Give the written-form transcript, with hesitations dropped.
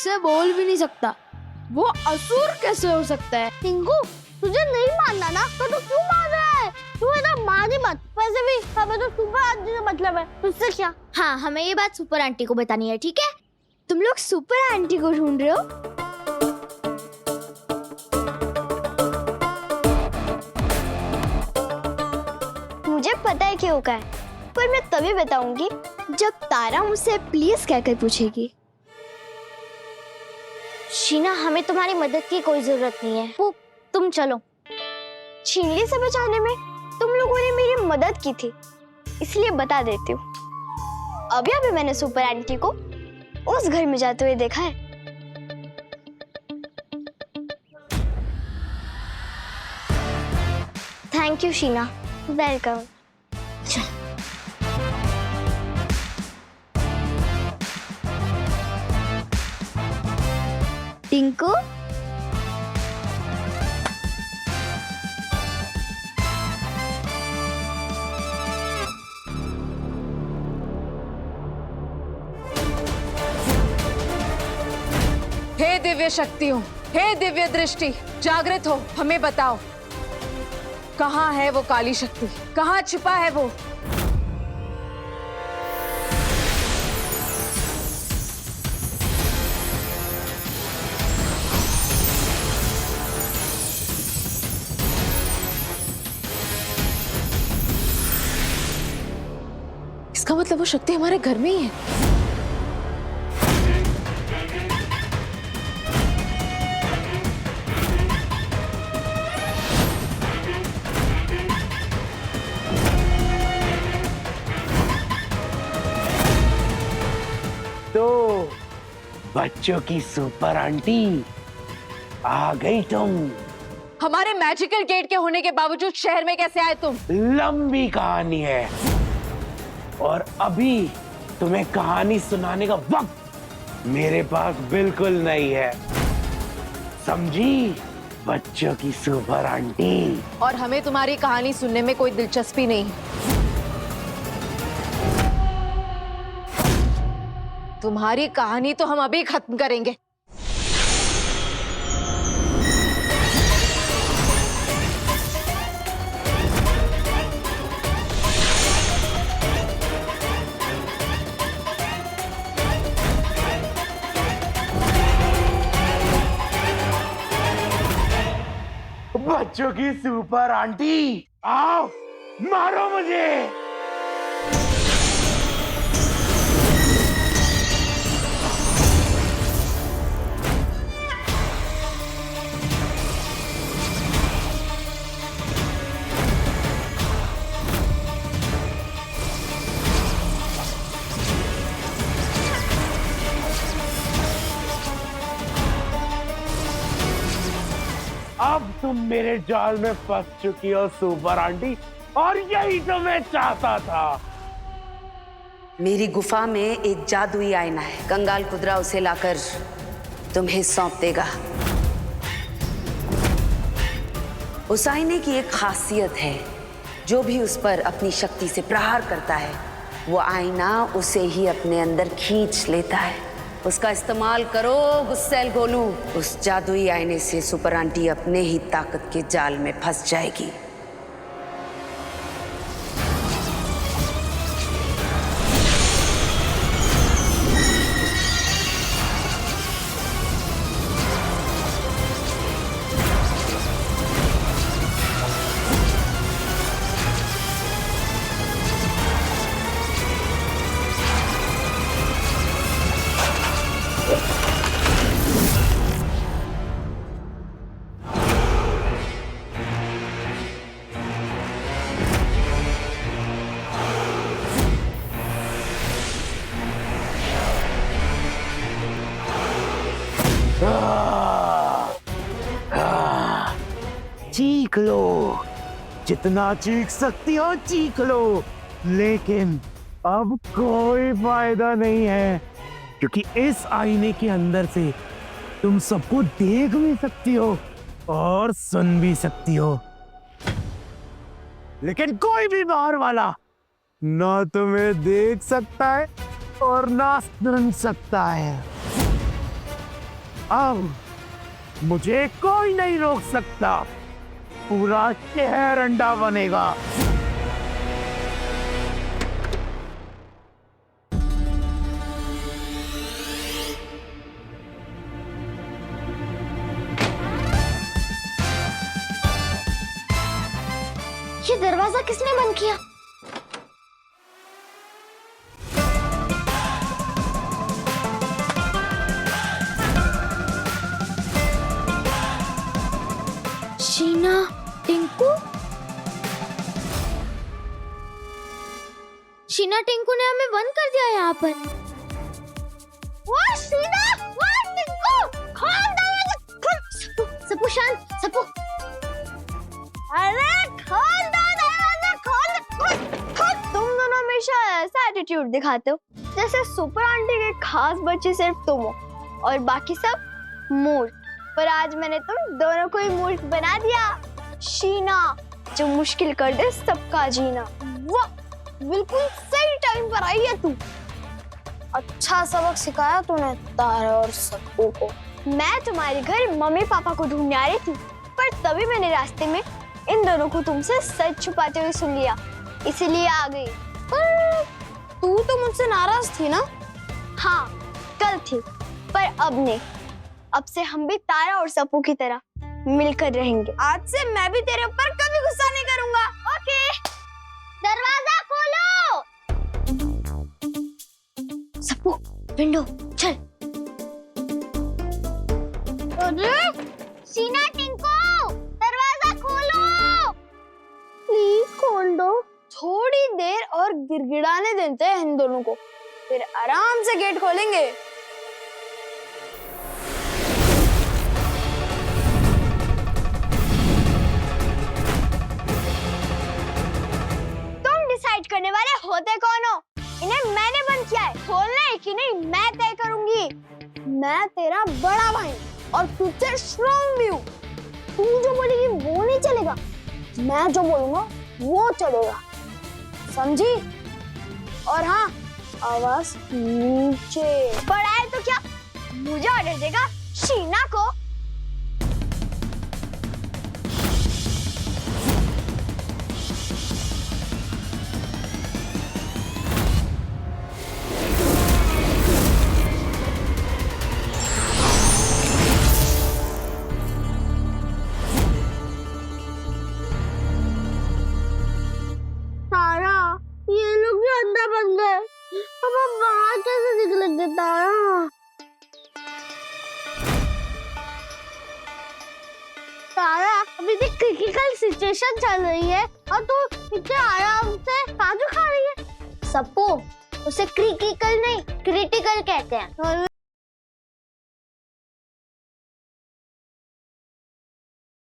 से बोल भी नहीं सकता, वो असुर कैसे हो सकता है? टिंकू, तुझे नहीं मानना ना तो तू क्यों मार रहा है? तू इधर मार ही मत। वैसे भी हमें तो सुपर आंटी से मतलब है, तुझसे क्या? हाँ, हमें ये बात सुपर आंटी को बतानी है, ठीक है? तुम लोग सुपर आंटी को ढूंढ रहे हो? मुझे पता है क्यों का है, पर मैं तभी बताऊंगी जब तारा मुझसे प्लीज कहकर पूछेगी। शीना, हमें तुम्हारी मदद की कोई जरूरत नहीं है। वो तुम चलो। छिनली से बचाने में तुम लोगों ने मेरी मदद की थी, इसलिए बता देती हूँ। अभी अभी मैंने सुपर आंटी को उस घर में जाते हुए देखा है। Thank you Sheena, welcome. Tinku, हे दिव्य शक्तियों, हे दिव्य दृष्टि, जागृत हो, हमें बताओ कहाँ है वो काली शक्ति, कहाँ छिपा है वो? इसका मतलब वो शक्ति हमारे घर में ही है। तो बच्चों की सुपर आंटी आ गई तुम। हमारे मैजिकल गेट के होने के बावजूद शहर में कैसे आए तुम? लंबी कहानी है और अभी तुम्हें कहानी सुनाने का वक्त मेरे पास बिल्कुल नहीं है, समझी बच्चों की सुपर आंटी? और हमें तुम्हारी कहानी सुनने में कोई दिलचस्पी नहीं है। तुम्हारी कहानी तो हम अभी खत्म करेंगे। बच्चों की सुपर आंटी, आओ मारो मुझे। अब तुम मेरे जाल में फंस चुकी हो सुपर आंटी, और यही तो मैं चाहता था। मेरी गुफा में एक जादुई आईना है, कंगाल कुदरा उसे लाकर तुम्हें सौंप देगा। उस आईने की एक खासियत है, जो भी उस पर अपनी शक्ति से प्रहार करता है वो आईना उसे ही अपने अंदर खींच लेता है। उसका इस्तेमाल करो गुस्सैल गोलू। उस जादुई आईने से सुपर आंटी अपने ही ताकत के जाल में फंस जाएगी। चीख लो, जितना चीख सकती हो चीख लो, लेकिन अब कोई फायदा नहीं है, क्योंकि इस आईने के अंदर से तुम सबको देख भी सकती हो और सुन भी सकती हो, लेकिन कोई भी बाहर वाला ना तुम्हें देख सकता है और ना सुन सकता है। अब मुझे कोई नहीं रोक सकता। पूरा शहर अंडा बनेगा। ये दरवाजा किसने बंद किया? शीना, टिंकू? शीना टिंकू ने हमें बंद कर दिया यहाँ पर। वो शीना, वो टिंकू, खोल दरवाजा, खोल। सपू शांत, सपू। अरे खोल दो दरवाजा, खोल। तुम दोनों हमेशा ऐसा एटीट्यूड दिखाते हो जैसे सुपर आंटी के खास बच्चे सिर्फ तुम हो और बाकी सब मूर्ख। पर आज मैंने तुम दोनों को ही मूर्ख बना दिया। शीना, जो मुश्किल कर दे सबका जीना। वाह, बिल्कुल सही टाइम पर आई है तू। अच्छा सबक सिखाया तूने तारा और सबू को। मैं तुम्हारे घर मम्मी पापा को ढूंढने आ रही थी, पर तभी मैंने रास्ते में इन दोनों को तुमसे सच छुपाते हुए सुन लिया, इसीलिए आ गई। पर तू तो मुझसे नाराज थी ना? हाँ, कल थी, पर अब नहीं। अब से हम भी तारा और सपू की तरह मिलकर रहेंगे। आज से मैं भी तेरे ऊपर कभी गुस्सा नहीं करूंगा। ओके, दरवाजा खोलो। सपू, विंडो, चल। अरे शीना, टिंकू, दरवाजा खोलो। प्लीज खोल दो। थोड़ी देर और गिड़गिड़ाने देते हैं इन दोनों को, फिर आराम से गेट खोलेंगे। करने वाले होते कौन हो? इन्हें मैंने बंद किया है, खोलना है कि नहीं मैं तय करूंगी। मैं तेरा बड़ा भाई और तुझसे स्ट्रॉन्ग भी हूँ। तू जो बोलेगी वो नहीं चलेगा, मैं जो बोलूंगा वो चलेगा, समझी? और हाँ, आवाज नीचे। बड़ा है तो क्या मुझे ऑर्डर देगा शीना को? ये लोग भी अंदर बन गए, अब हम बाहर कैसे निकलेंगे तारा? तारा, अभी भी क्रिटिकल सिचुएशन चल रही है और तू इतने आराम से काजू खा रही है। सप्पू, उसे क्रिटिकल नहीं क्रिटिकल कहते हैं।